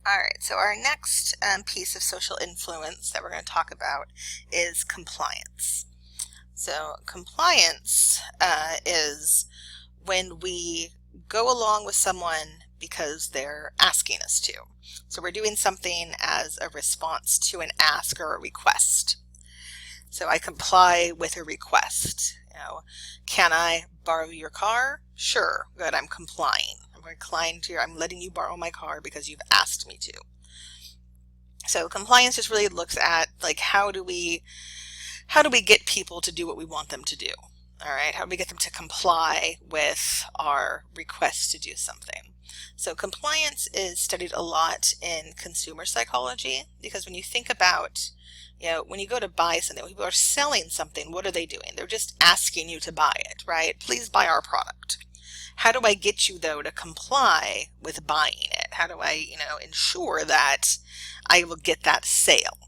All right, so our next piece of social influence that we're going to talk about is compliance. So compliance is when we go along with someone because they're asking us to. So we're doing something as a response to an ask or a request. So I comply with a request. Can I borrow your car? Sure, good, I'm complying. I'm letting you borrow my car because you've asked me to. So compliance just really looks at like how do we get people to do what we want them to do? All right, how do we get them to comply with our request to do something? So compliance is studied a lot in consumer psychology because when you think about, when you go to buy something, when people are selling something, what are they doing? They're just asking you to buy it, right? Please buy our product. How do I get you, though, to comply with buying it? How do I, ensure that I will get that sale?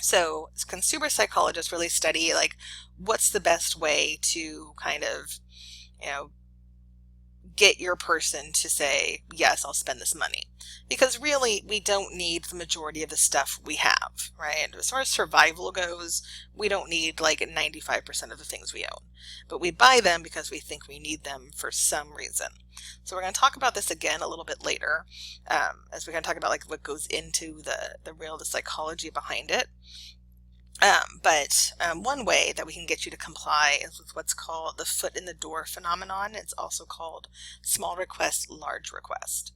So consumer psychologists really study, like, what's the best way to kind of, get your person to say, yes, I'll spend this money. Because really, we don't need the majority of the stuff we have, right? As far as survival goes, we don't need like 95% of the things we own. But we buy them because we think we need them for some reason. So we're going to talk about this again a little bit later, as we're going to talk about like what goes into the psychology behind it. But one way that we can get you to comply is with what's called the foot in the door phenomenon. It's also called small request, large request.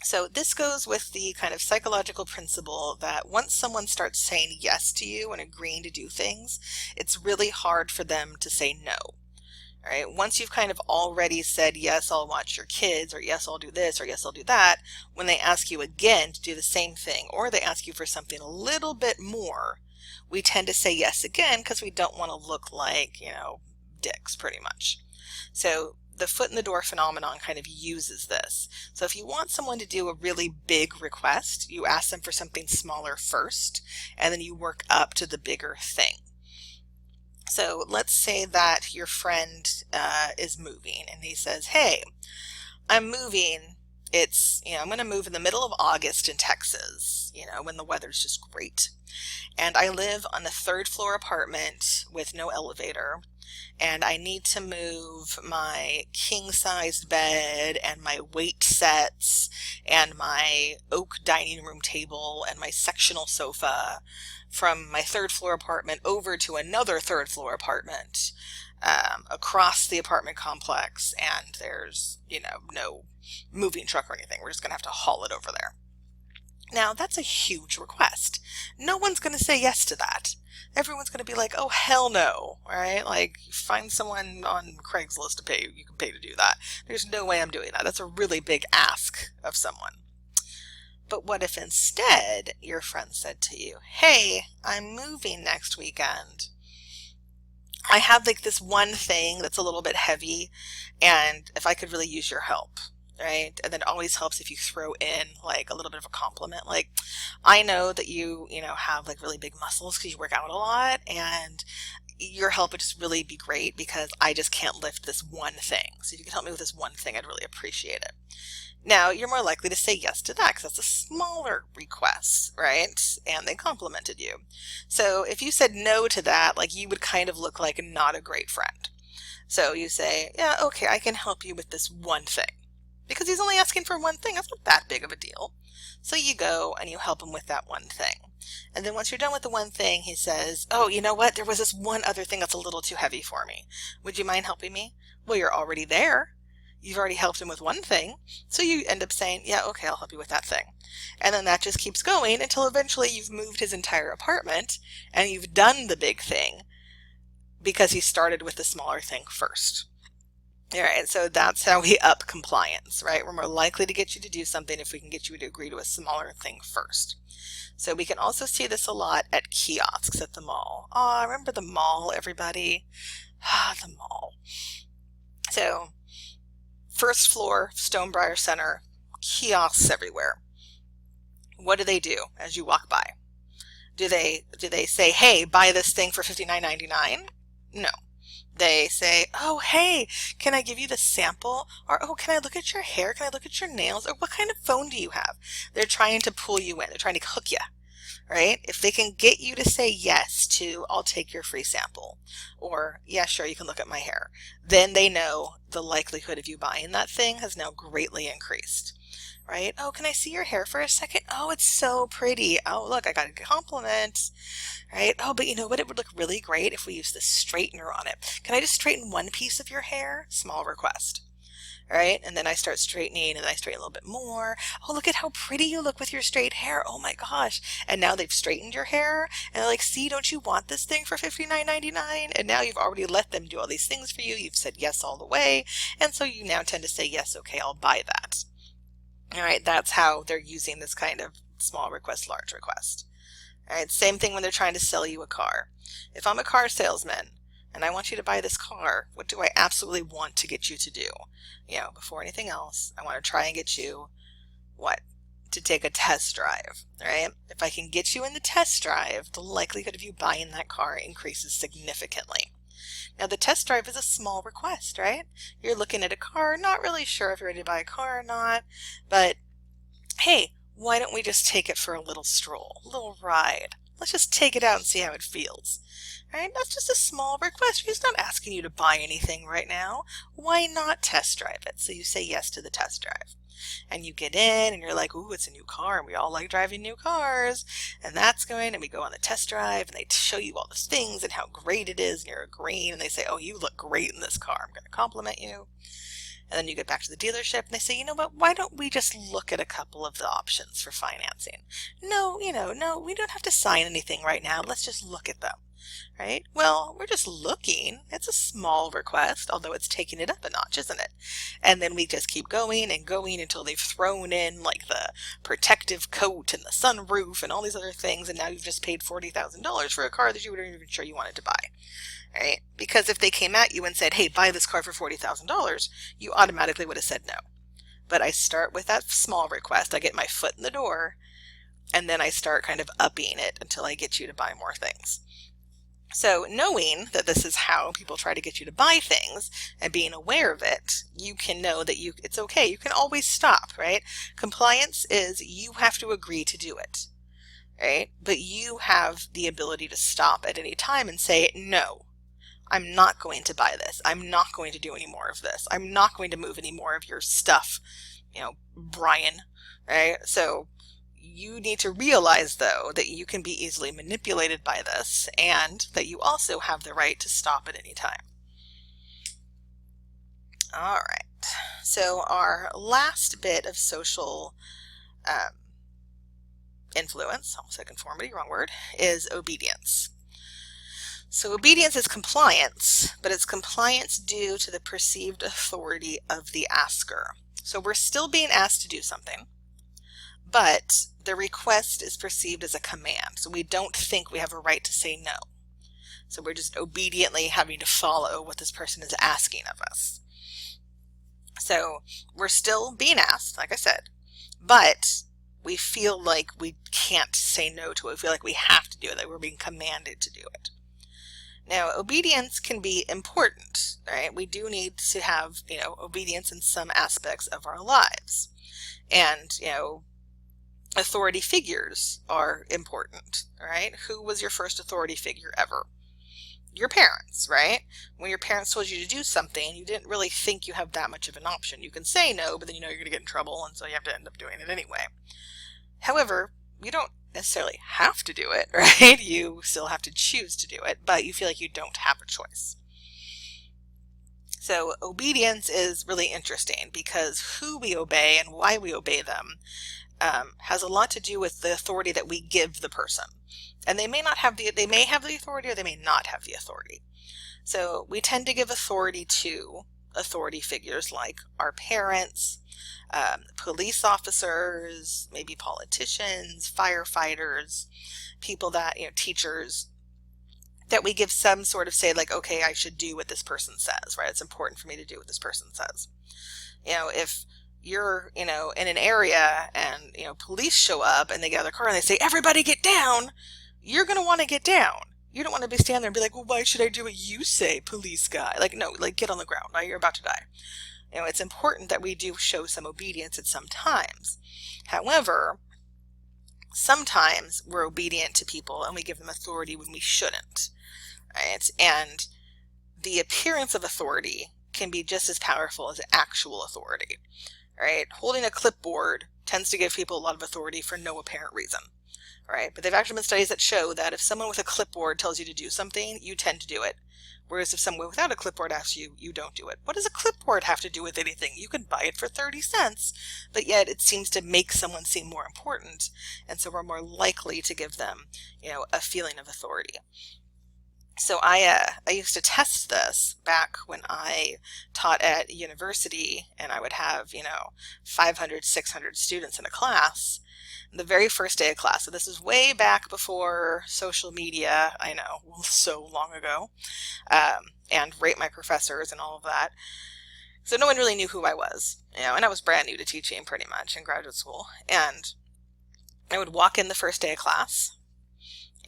So this goes with the kind of psychological principle that once someone starts saying yes to you and agreeing to do things, it's really hard for them to say no. All right. Once you've kind of already said, yes, I'll watch your kids, or yes, I'll do this, or yes, I'll do that, when they ask you again to do the same thing, or they ask you for something a little bit more, we tend to say yes again because we don't want to look like, dicks pretty much. So the foot in the door phenomenon kind of uses this. So if you want someone to do a really big request, you ask them for something smaller first, and then you work up to the bigger thing. So let's say that your friend is moving and he says, hey, I'm moving. I'm going to move in the middle of August in Texas, when the weather's just great. And I live on a third floor apartment with no elevator. And I need to move my king-sized bed and my weight sets and my oak dining room table and my sectional sofa from my third floor apartment over to another third floor apartment across the apartment complex. And there's, no moving truck or anything. We're just going to have to haul it over there. Now, that's a huge request. No one's going to say yes to that. Everyone's going to be like, oh, hell no, right? Like, find someone on Craigslist to pay. You can pay to do that. There's no way I'm doing that. That's a really big ask of someone. But what if instead your friend said to you, hey, I'm moving next weekend. I have like this one thing that's a little bit heavy, and if I could really use your help. Right? And then it always helps if you throw in like a little bit of a compliment. Like, I know that you have like really big muscles because you work out a lot, and your help would just really be great because I just can't lift this one thing. So if you could help me with this one thing, I'd really appreciate it. Now, you're more likely to say yes to that because that's a smaller request, right? And they complimented you. So if you said no to that, like, you would kind of look like not a great friend. So you say, yeah, okay, I can help you with this one thing. Because he's only asking for one thing. That's not that big of a deal. So you go and you help him with that one thing. And then once you're done with the one thing, he says, oh, you know what? There was this one other thing that's a little too heavy for me. Would you mind helping me? Well, you're already there. You've already helped him with one thing. So you end up saying, yeah, okay, I'll help you with that thing. And then that just keeps going until eventually you've moved his entire apartment and you've done the big thing because he started with the smaller thing first. All right, so that's how we up compliance, right? We're more likely to get you to do something if we can get you to agree to a smaller thing first. So we can also see this a lot at kiosks at the mall. Oh, remember the mall, everybody? The mall. So first floor, Stonebriar Center, kiosks everywhere. What do they do as you walk by? Do they say, hey, buy this thing for $59.99? No. They say, oh, hey, can I give you the sample? Or, oh, can I look at your hair? Can I look at your nails? Or what kind of phone do you have? They're trying to pull you in. They're trying to hook you, right? If they can get you to say yes to, I'll take your free sample, or yeah, sure, you can look at my hair, then they know the likelihood of you buying that thing has now greatly increased. Right? Oh, can I see your hair for a second? Oh, it's so pretty. Oh, look, I got a compliment. Right? Oh, but you know what? It would look really great if we use this straightener on it. Can I just straighten one piece of your hair? Small request. Right? And then I start straightening and then I straighten a little bit more. Oh, look at how pretty you look with your straight hair. Oh my gosh. And now they've straightened your hair and they're like, see, don't you want this thing for $59.99? And now you've already let them do all these things for you. You've said yes all the way. And so you now tend to say, yes, okay, I'll buy that. All right, that's how they're using this kind of small request, large request. All right, same thing when they're trying to sell you a car. If I'm a car salesman and I want you to buy this car, what do I absolutely want to get you to do? You know, before anything else, I want to try and get you, what? To take a test drive, right? If I can get you in the test drive, the likelihood of you buying that car increases significantly. Now, the test drive is a small request, right? You're looking at a car, not really sure if you're ready to buy a car or not, but hey, why don't we just take it for a little stroll, a little ride? Let's just take it out and see how it feels. Right? That's just a small request. He's not asking you to buy anything right now. Why not test drive it? So you say yes to the test drive. And you get in and you're like, ooh, it's a new car, and we all like driving new cars. And that's going, and we go on the test drive and they show you all the things and how great it is, and you're agreeing, and they say, oh, you look great in this car. I'm going to compliment you. And then you get back to the dealership and they say, you know what, why don't we just look at a couple of the options for financing? No, no, we don't have to sign anything right now. Let's just look at them. Right? Well, we're just looking. It's a small request, although it's taking it up a notch, isn't it? And then we just keep going and going until they've thrown in like the protective coat and the sunroof and all these other things, and now you've just paid $40,000 for a car that you weren't even sure you wanted to buy. Right? Because if they came at you and said, hey, buy this car for $40,000, you automatically would have said no. But I start with that small request. I get my foot in the door, and then I start kind of upping it until I get you to buy more things. So knowing that this is how people try to get you to buy things and being aware of it, you can know that it's okay. You can always stop, right? Compliance is you have to agree to do it, right? But you have the ability to stop at any time and say, no, I'm not going to buy this. I'm not going to do any more of this. I'm not going to move any more of your stuff, Brian, right? So you need to realize, though, that you can be easily manipulated by this and that you also have the right to stop at any time. All right. So our last bit of social influence, almost said conformity, wrong word, is obedience. So obedience is compliance, but it's compliance due to the perceived authority of the asker. So we're still being asked to do something, but the request is perceived as a command. So we don't think we have a right to say no. So we're just obediently having to follow what this person is asking of us. So we're still being asked, like I said, but we feel like we can't say no to it. We feel like we have to do it, that we're being commanded to do it. Now, obedience can be important, right? We do need to have, obedience in some aspects of our lives. And, authority figures are important, right? Who was your first authority figure ever? Your parents, right? When your parents told you to do something, you didn't really think you have that much of an option. You can say no, but then you're going to get in trouble, and so you have to end up doing it anyway. However, you don't necessarily have to do it, right? You still have to choose to do it, but you feel like you don't have a choice. So obedience is really interesting because who we obey and why we obey them has a lot to do with the authority that we give the person. And they may have the authority, or they may not have the authority. So we tend to give authority to authority figures like our parents, police officers, maybe politicians, firefighters, people that, teachers, that we give some sort of say like, okay, I should do what this person says, right? It's important for me to do what this person says. If you're, in an area and, police show up and they get out of their car and they say, everybody get down, you're going to want to get down. You don't want to be standing there and be like, well, why should I do what you say, police guy? Like, no, like, get on the ground. Right? You're about to die. You know, it's important that we do show some obedience at some times. However, sometimes we're obedient to people and we give them authority when we shouldn't. Right? And the appearance of authority can be just as powerful as actual authority. Right? Holding a clipboard tends to give people a lot of authority for no apparent reason. Right? But there have actually been studies that show that if someone with a clipboard tells you to do something, you tend to do it. Whereas if someone without a clipboard asks you, you don't do it. What does a clipboard have to do with anything? You can buy it for 30 cents, but yet it seems to make someone seem more important. And so we're more likely to give them, you know, a feeling of authority. So I used to test this back when I taught at university, and I would have, you know, 500, 600 students in a class. The very first day of class, so this is way back before social media, I know, so long ago, and rate my professors and all of that. So no one really knew who I was, you know, and I was brand new to teaching pretty much in graduate school. And I would walk in the first day of class,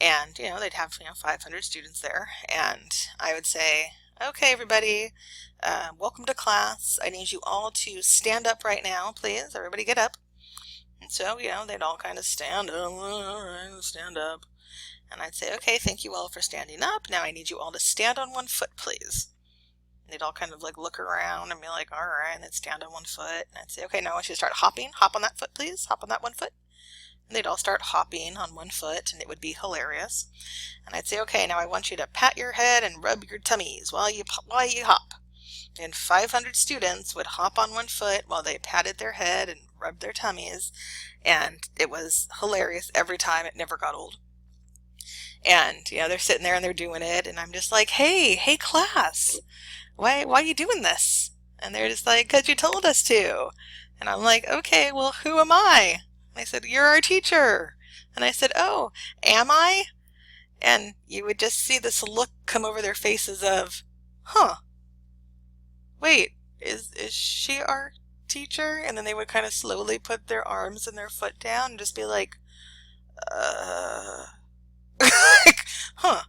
and, you know, they'd have, you know, 500 students there, and I would say, okay, everybody, welcome to class. I need you all to stand up right now, please. Everybody get up. And so, you know, they'd all kind of stand up, all right, stand up. And I'd say, okay, thank you all for standing up. Now I need you all to stand on one foot, please. And they'd all kind of like look around and be like, all right, and they'd stand on one foot. And I'd say, okay, now I want you to start hopping. Hop on that foot, please. Hop on that one foot. And they'd all start hopping on one foot, and it would be hilarious. And I'd say, okay, now I want you to pat your head and rub your tummies while you hop. And 500 students would hop on one foot while they patted their head and rubbed their tummies, and it was hilarious every time. It never got old. And, you know, they're sitting there and they're doing it, and I'm just like, hey class, why are you doing this? And they're just like, 'cause you told us to. And I'm like, okay, well, who am I? And they said, you're our teacher. And I said, oh, am I? And you would just see this look come over their faces of, huh, wait, is she our teacher? And then they would kind of slowly put their arms and their foot down and just be like, like, huh.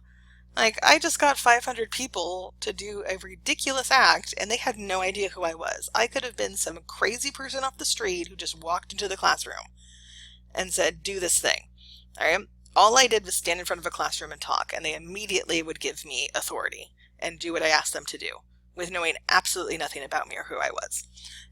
Like, I just got 500 people to do a ridiculous act, and they had no idea who I was. I could have been some crazy person off the street who just walked into the classroom and said, do this thing. All right? All I did was stand in front of a classroom and talk, and they immediately would give me authority and do what I asked them to do, with knowing absolutely nothing about me or who I was.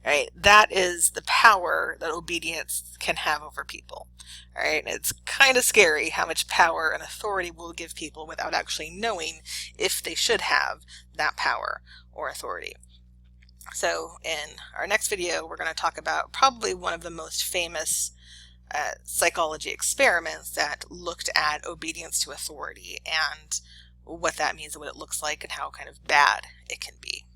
Right? That is the power that obedience can have over people. All right? It's kind of scary how much power and authority we'll give people without actually knowing if they should have that power or authority. So in our next video, we're going to talk about probably one of the most famous psychology experiments that looked at obedience to authority and what that means and what it looks like and how kind of bad it can be.